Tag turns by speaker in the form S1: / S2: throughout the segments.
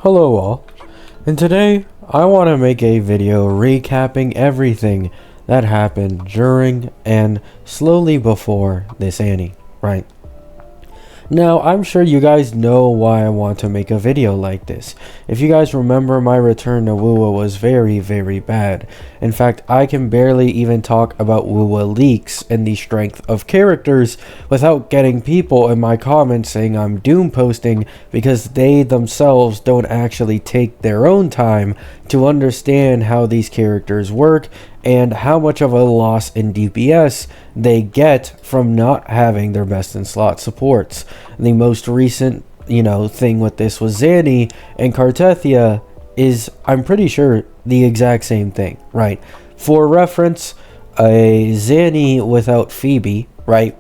S1: Hello all, and today I want to make a video recapping everything that happened during and slowly before this Annie, right? Now, I'm sure you guys know why I want to make a video like this. If you guys remember, my return to Wuwa was very, very bad. In fact, I can barely even talk about Wuwa leaks and the strength of characters without getting people in my comments saying I'm doom posting because they themselves don't actually take their own time to understand how these characters work and how much of a loss in DPS they get from not having their best in slot supports. The most recent, thing with this was Zanny, and Cartethia is, I'm pretty sure, the exact same thing, right? For reference, a Zanny without Phoebe, right?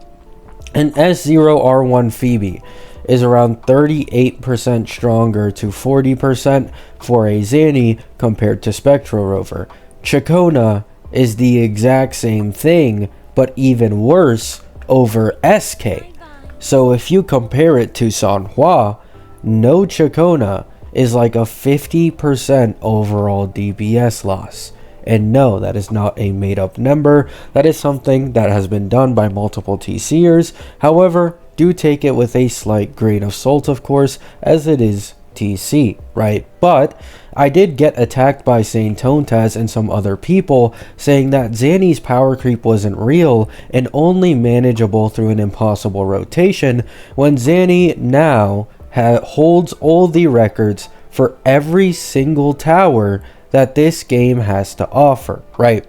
S1: An S0R1 Phoebe is around 38% stronger to 40% for a Zanny compared to Spectral Rover. Chacona is the exact same thing, but even worse over SK. So if you compare it to Sanhua, no Chacona is like a 50% overall DPS loss. And no, that is not a made up number. That is something that has been done by multiple TCers. However, do take it with a slight grain of salt, of course, as it is TC, right? But I did get attacked by Saint Tontaz and some other people saying that Zanny's power creep wasn't real and only manageable through an impossible rotation, when Zanny now holds all the records for every single tower that this game has to offer, right?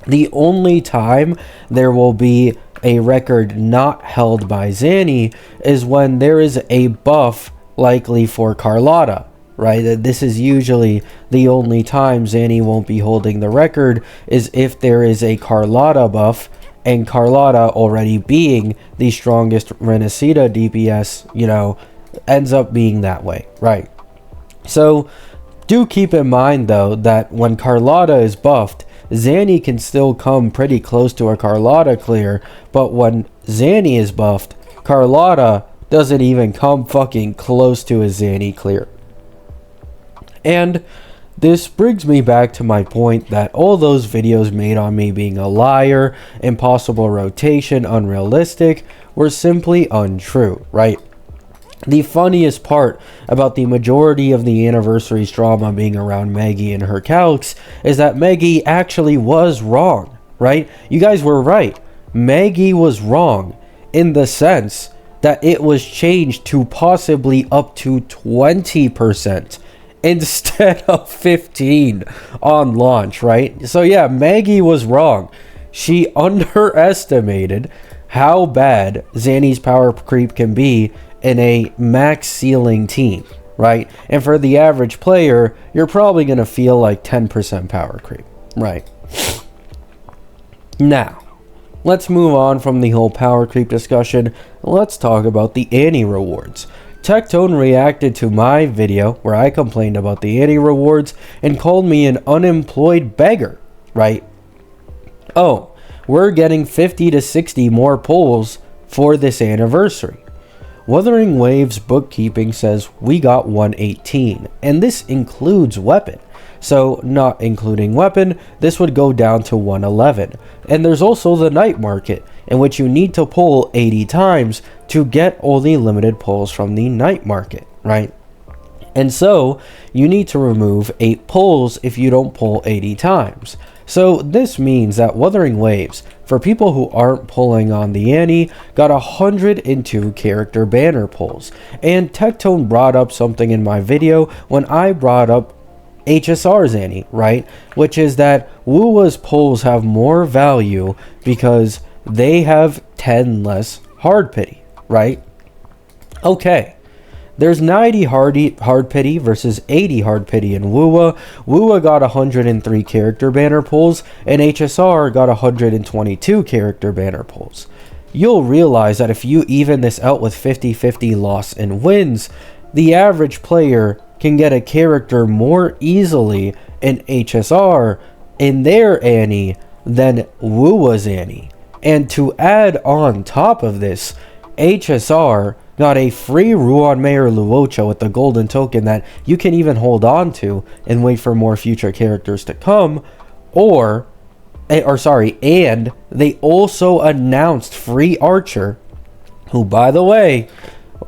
S1: The only time there will be a record not held by Zanny is when there is a buff likely for Carlotta, right? This is usually the only time Zanny won't be holding the record, is if there is a Carlotta buff, and Carlotta already being the strongest Renacida DPS, ends up being that way, right? So do keep in mind though that when Carlotta is buffed, Zanny can still come pretty close to a Carlotta clear, but when Zanny is buffed, Carlotta doesn't even come fucking close to a Zanny clear. And this brings me back to my point that all those videos made on me being a liar, impossible rotation, unrealistic, were simply untrue, right? The funniest part about the majority of the anniversary's drama being around Maggie and her calcs is that Maggie actually was wrong, right? You guys were right. Maggie was wrong in the sense that it was changed to possibly up to 20% instead of 15 on launch, right? So yeah, Maggie was wrong. She underestimated how bad Zanny's power creep can be in a max ceiling team, right? And for the average player, you're probably going to feel like 10% power creep, right? Now, let's move on from the whole power creep discussion. Let's talk about the Annie rewards. Tectone reacted to my video where I complained about the Annie rewards and called me an unemployed beggar, right? Oh, we're getting 50 to 60 more pulls for this anniversary. Wuthering Waves bookkeeping says we got 118, and this includes weapon. So not including weapon, this would go down to 111. And there's also the night market, in which you need to pull 80 times to get all the limited pulls from the night market, right? And so you need to remove 8 pulls if you don't pull 80 times. So this means that Wuthering Waves, for people who aren't pulling on the Annie, got 102 character banner pulls. And Tectone brought up something in my video when I brought up HSR's Annie, right? Which is that Wuwa's pulls have more value because they have 10 less hard pity, right? Okay. There's 90 hard pity versus 80 hard pity in Wuwa. Wuwa got 103 character banner pulls, and HSR got 122 character banner pulls. You'll realize that if you even this out with 50-50 loss and wins, the average player can get a character more easily in HSR in their Annie than Wuwa's Annie. And to add on top of this, HSR got a free Ruan Mayor Luocha with the golden token that you can even hold on to and wait for more future characters to come, and they also announced free Archer, who, by the way,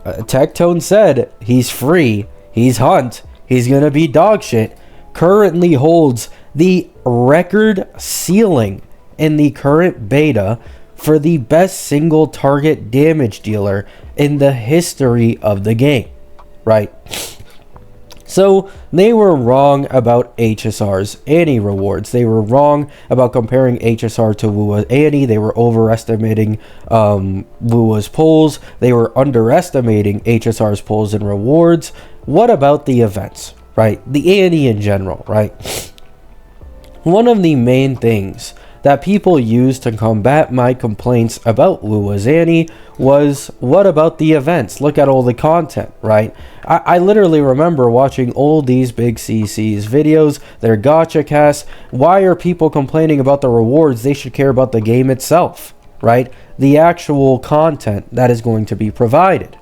S1: Tectone said he's free, he's Hunt, he's gonna be dog shit, currently holds the record ceiling in the current beta for the best single target damage dealer in the history of the game, right? So they were wrong about HSR's Annie rewards. They were wrong about comparing HSR to Wuwa Annie. They were overestimating Wuwa's pulls. They were underestimating HSR's pulls and rewards. What about the events, right? The Annie in general, right? One of the main things that people used to combat my complaints about Wuwa's Annie was, what about the events? Look at all the content, right? I literally remember watching all these big CC's videos, their gacha casts. Why are people complaining about the rewards? They should care about the game itself, right? The actual content that is going to be provided.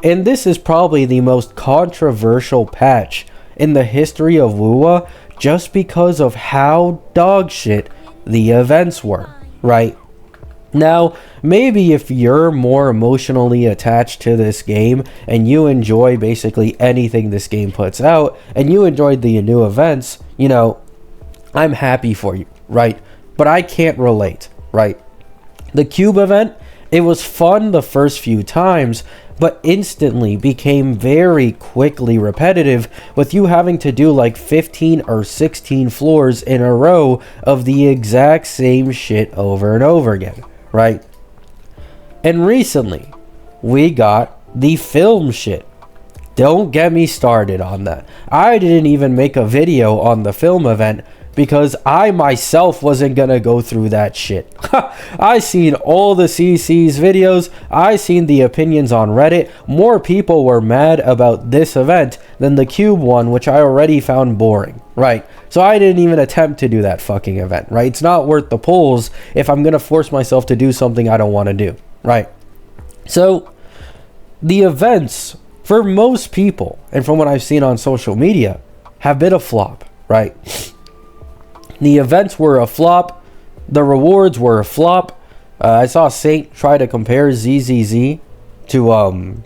S1: And this is probably the most controversial patch in the history of Wuwa, just because of how dog shit the events were, right? Now, maybe if you're more emotionally attached to this game and you enjoy basically anything this game puts out and you enjoyed the new events, you know, I'm happy for you, right? But I can't relate, right? The Cube event, it was fun the first few times, but instantly became very quickly repetitive, with you having to do like 15 or 16 floors in a row of the exact same shit over and over again, right? And recently, we got the film shit. Don't get me started on that. I didn't even make a video on the film event because I myself wasn't gonna go through that shit. I seen all the CC's videos, I seen the opinions on Reddit. More people were mad about this event than the Cube one, which I already found boring, right? So I didn't even attempt to do that fucking event, right? It's not worth the pulls if I'm gonna force myself to do something I don't want to do, right? So the events, for most people, and from what I've seen on social media, have been a flop, right? The events were a flop. The rewards were a flop. I saw Saint try to compare ZZZ to,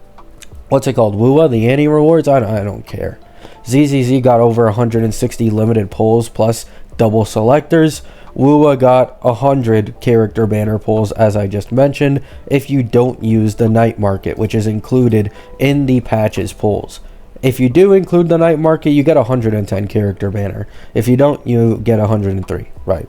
S1: what's it called? Wuwa, the Annie rewards? I don't care. ZZZ got over 160 limited pulls plus double selectors. Wuwa got 100 character banner pulls, as I just mentioned, if you don't use the night market, which is included in the patches pulls. If you do include the night market, you get 110 character banner. If you don't, you get 103, right?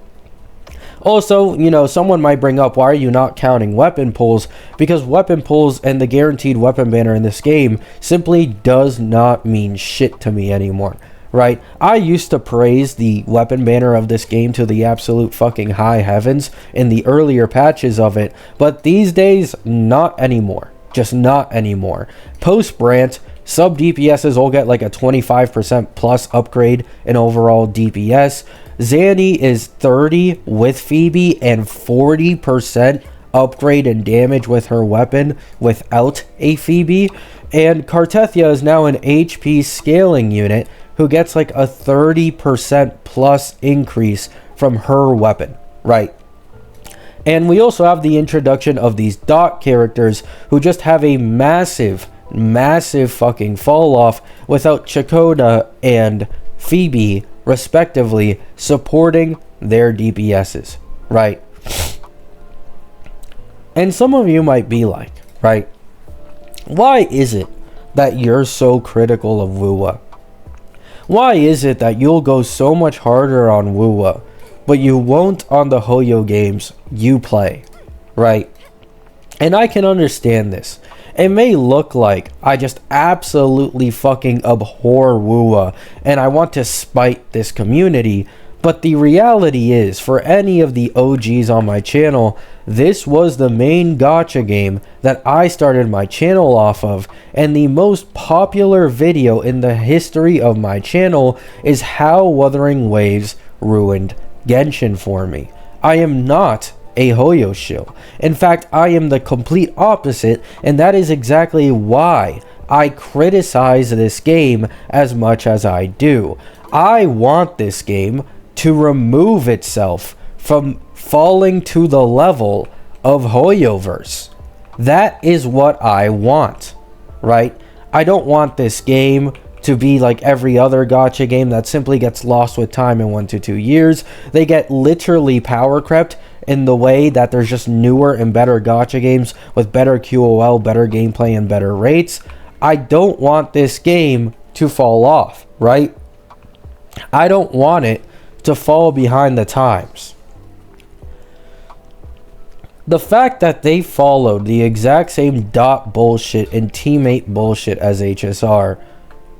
S1: Also, you know, someone might bring up, why are you not counting weapon pulls? Because weapon pulls and the guaranteed weapon banner in this game simply does not mean shit to me anymore, right? I used to praise the weapon banner of this game to the absolute fucking high heavens in the earlier patches of it, but these days, not anymore. Just not anymore. Post-Brant, sub DPSs all get like a 25% plus upgrade in overall DPS. Zanny is 30 with Phoebe and 40% upgrade in damage with her weapon without a Phoebe. And Cartethia is now an HP scaling unit who gets like a 30% plus increase from her weapon, right? And we also have the introduction of these dot characters who just have a massive fucking fall off without Chakota and Phoebe respectively supporting their DPSs, right? And some of you might be like, right, why is it that you're so critical of Wuwa? Why is it that you'll go so much harder on Wuwa, but you won't on the Hoyo games you play, right? And I can understand this. It may look like I just absolutely fucking abhor Wuwa and I want to spite this community, but the reality is, for any of the OGs on my channel, this was the main gacha game that I started my channel off of, and the most popular video in the history of my channel is how Wuthering Waves ruined Genshin for me. I am not a Hoyo shill. In fact, I am the complete opposite, and that is exactly why I criticize this game as much as I do. I want this game to remove itself from falling to the level of Hoyoverse. That is what I want, right? I don't want this game to be like every other gacha game that simply gets lost with time in 1 to 2 years. They get literally power crept in the way that there's just newer and better gacha games with better QOL, better gameplay, and better rates. I don't want this game to fall off, right? I don't want it to fall behind the times. The fact that they followed the exact same dot bullshit and teammate bullshit as HSR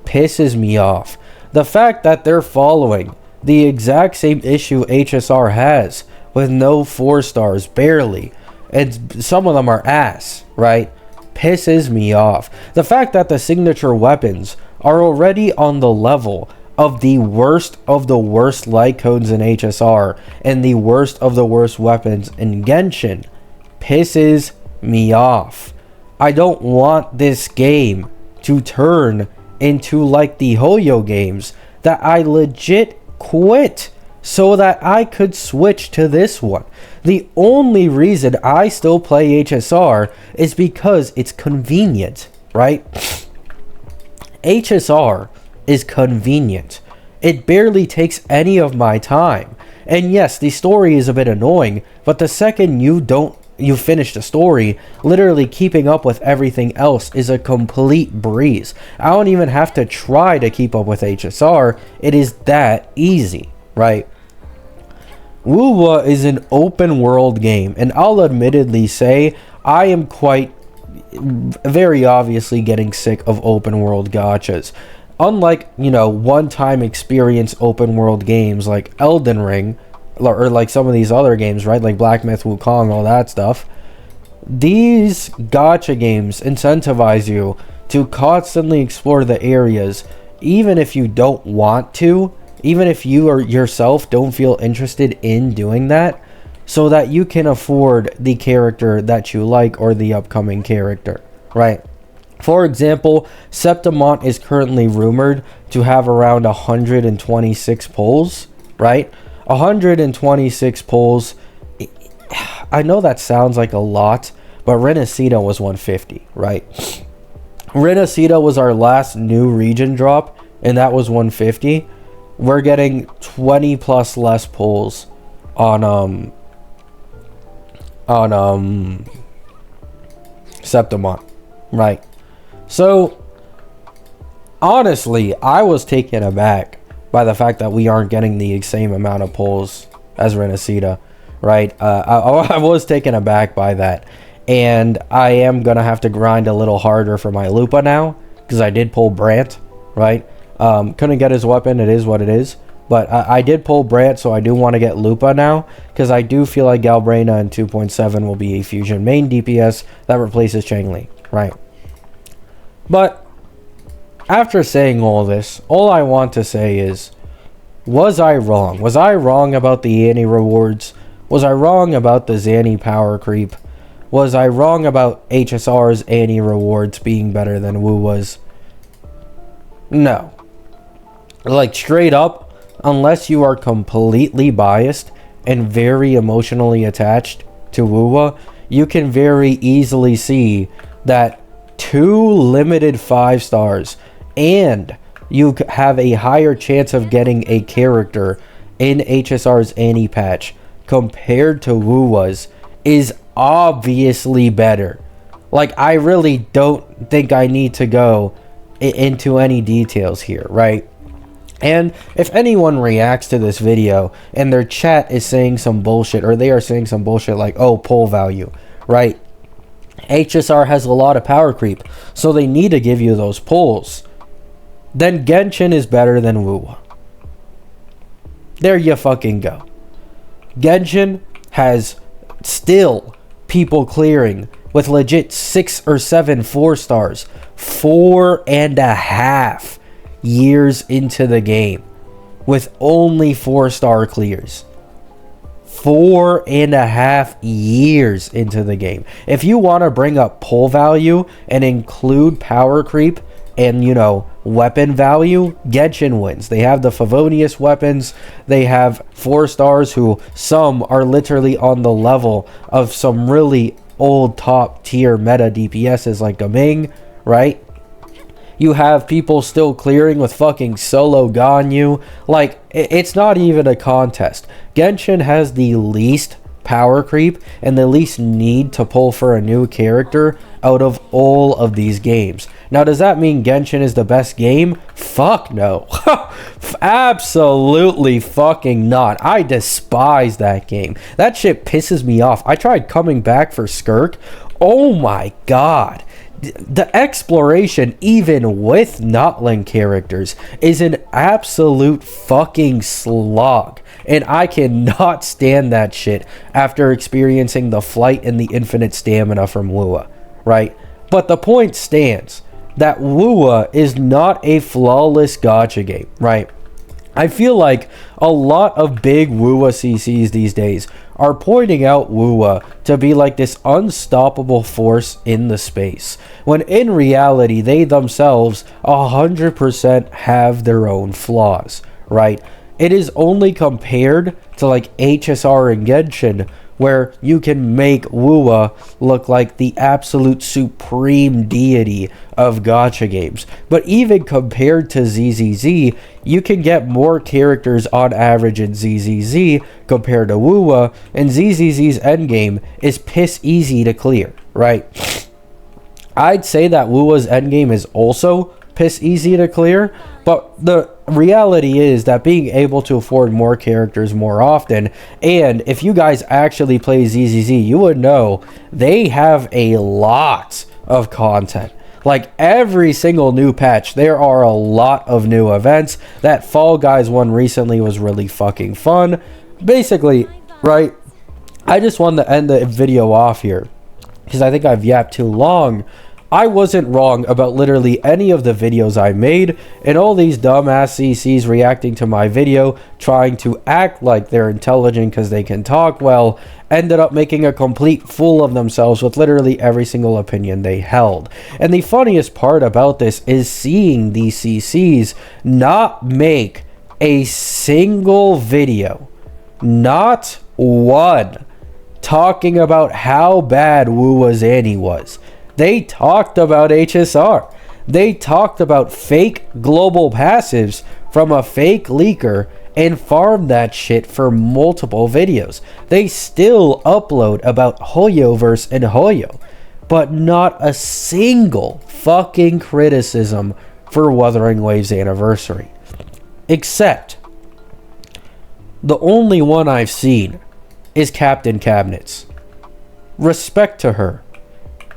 S1: pisses me off. The fact that they're following the exact same issue HSR has with no 4 stars, barely, and some of them are ass, right? Pisses me off. The fact that the signature weapons are already on the level of the worst light codes in HSR and the worst of the worst weapons in Genshin pisses me off. I don't want this game to turn into like the Hoyo games that I legit quit so that I could switch to this one. The only reason I still play HSR is because it's convenient, right? HSR is convenient. It barely takes any of my time. And yes, the story is a bit annoying, but the second you finish the story, literally keeping up with everything else is a complete breeze. I don't even have to try to keep up with HSR. It is that easy, right? Lupa is an open world game, and I'll admittedly say I am quite very obviously getting sick of open world gachas. Unlike, one-time experience open world games like Elden Ring, or like some of these other games, right? Like Black Myth Wukong, all that stuff. These gacha games incentivize you to constantly explore the areas, even if you don't want to, even if you or yourself don't feel interested in doing that, so that you can afford the character that you like or the upcoming character, right? For example, Septimont is currently rumored to have around 126 pulls, right? 126 pulls. I know that sounds like a lot, but Renacida was 150, right? Renacida was our last new region drop, and that was 150. We're getting 20 plus less pulls on Septimont, right? So honestly, I was taken aback by the fact that we aren't getting the same amount of pulls as Renacida, right? I was taken aback by that, and I am gonna have to grind a little harder for my Lupa now because I did pull Brant, right? Couldn't get his weapon. It is what it is. But I did pull Brant, so I do want to get Lupa now, because I do feel like Galbrena in 2.7 will be a fusion main DPS that replaces Changli, right? But after saying all this, all I want to say is, was I wrong? Was I wrong about the Annie rewards? Was I wrong about the Zanny power creep? Was I wrong about HSR's Annie rewards being better than Wu was? No. Like, straight up, unless you are completely biased and very emotionally attached to Wuwa, you can very easily see that 2 limited 5 stars and you have a higher chance of getting a character in HSR's Annie patch compared to Wuwa's is obviously better. Like, I really don't think I need to go into any details here, right? And if anyone reacts to this video and their chat is saying some bullshit, or they are saying some bullshit like, oh, pull value, right? HSR has a lot of power creep, so they need to give you those pulls. Then Genshin is better than Wuwa. There you fucking go. Genshin has still people clearing with legit 6 or 7 4-stars, 4.5 years into the game with only 4-star clears. 4.5 years into the game. If you want to bring up pull value and include power creep and, you know, weapon value, Genshin wins. They have the Favonius weapons. They have 4 stars who some are literally on the level of some really old top tier meta DPSs like Gaming, right? You have people still clearing with fucking solo Ganyu. Like, it's not even a contest. Genshin has the least power creep and the least need to pull for a new character out of all of these games. Now, does that mean Genshin is the best game? Fuck no. Absolutely fucking not. I despise that game. That shit pisses me off. I tried coming back for Skirk. Oh my god. The exploration, even with Notling characters, is an absolute fucking slog. And I cannot stand that shit after experiencing the flight and the infinite stamina from Lua, right? But the point stands that Lua is not a flawless gacha game, right? I feel like a lot of big Lua CCs these days are pointing out Lua to be like this unstoppable force in the space, when in reality they themselves 100% have their own flaws, right? It is only compared to like HSR and Genshin where you can make Lua look like the absolute supreme deity of gacha games. But even compared to ZZZ, you can get more characters on average in ZZZ compared to Lua, and ZZZ's endgame is piss easy to clear, right? I'd say that Lua's endgame is also piss easy to clear, but the reality is that being able to afford more characters more often, and if you guys actually play ZZZ, you would know they have a lot of content. Like every single new patch, there are a lot of new events. That Fall Guys one recently was really fucking fun. Basically, right, I just wanted to end the video off here because I think I've yapped too long. I wasn't wrong about literally any of the videos I made, and all these dumbass CCs reacting to my video, trying to act like they're intelligent because they can talk well, ended up making a complete fool of themselves with literally every single opinion they held. And the funniest part about this is seeing these CCs not make a single video, not one, talking about how bad Lua's Annie was. They talked about HSR. They talked about fake global passives from a fake leaker and farmed that shit for multiple videos. They still upload about Hoyoverse and Hoyo, but not a single fucking criticism for Wuthering Waves Anniversary. Except the only one I've seen is Captain Cabinets. Respect to her.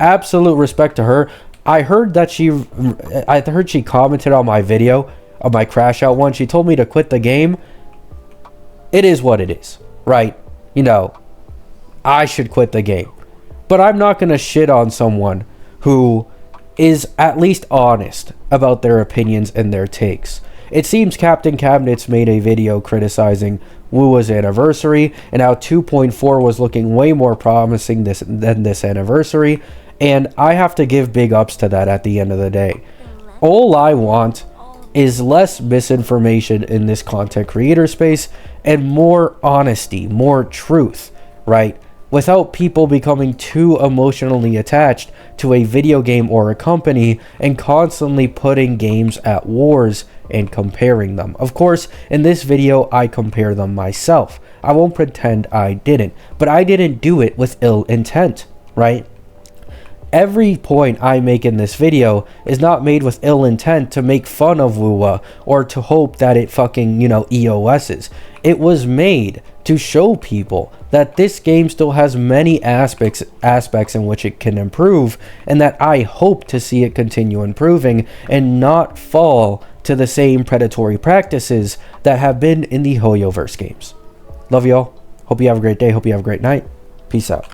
S1: Absolute respect to her. I heard she commented on my video, on my crash out one. She told me to quit the game. It is what it is, right? You know, I should quit the game. But I'm not going to shit on someone who is at least honest about their opinions and their takes. It seems Captain Cabinets made a video criticizing Lua's anniversary and how 2.4 was looking way more promising than this anniversary. And I have to give big ups to that at the end of the day. All I want is less misinformation in this content creator space and more honesty, more truth, right? Without people becoming too emotionally attached to a video game or a company and constantly putting games at wars and comparing them. Of course, in this video, I compare them myself. I won't pretend I didn't, but I didn't do it with ill intent, right? Every point I make in this video is not made with ill intent to make fun of Lua or to hope that it fucking, EOS's. It was made to show people that this game still has many aspects in which it can improve, and that I hope to see it continue improving and not fall to the same predatory practices that have been in the Hoyoverse games. Love y'all. Hope you have a great day. Hope you have a great night. Peace out.